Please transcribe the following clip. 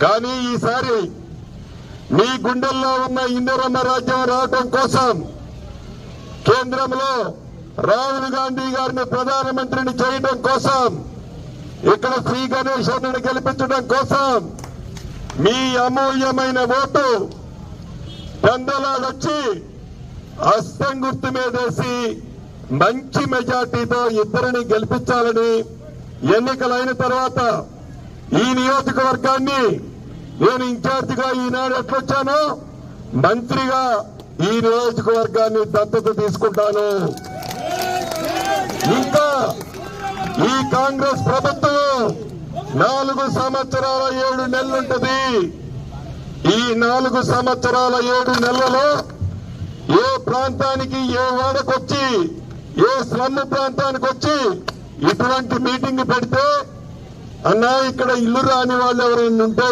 కానీ ఈసారి మీ గుండెల్లో ఉన్న ఇందిరమ్మ రాజ్యం రావడం కోసం కేంద్రంలో రాహుల్ గాంధీ గారిని ప్రధానమంత్రిని చేయడం కోసం ఇక్కడ శ్రీ గణేశ్వరుని గెలిపించడం కోసం మీ అమూల్యమైన ఓటు పెందలాడొచ్చి హస్తం గుర్తు మీదేసి మంచి మెజార్టీతో ఇద్దరిని గెలిపించాలని ఎన్నికలైన తర్వాత ఈ నియోజకవర్గాన్ని నేను ఇన్ఛార్జిగా ఈనాడు ఎట్లొచ్చానో మంత్రిగా ఈ నియోజకవర్గాన్ని దత్తత తీసుకుంటాను. ఇంకా ఈ కాంగ్రెస్ ప్రభుత్వం 4 సంవత్సరాల 7 నెలలుంటది. ఈ 4 సంవత్సరాల 7 నెలలలో ఏ ప్రాంతానికి ఏ వాడకొచ్చి ఏ స్లమ్ ప్రాంతానికి వచ్చి ఇటువంటి మీటింగ్ పెడితే అన్నా ఇక్కడ ఇల్లు రాని వాళ్ళు ఎవరైనా ఉంటే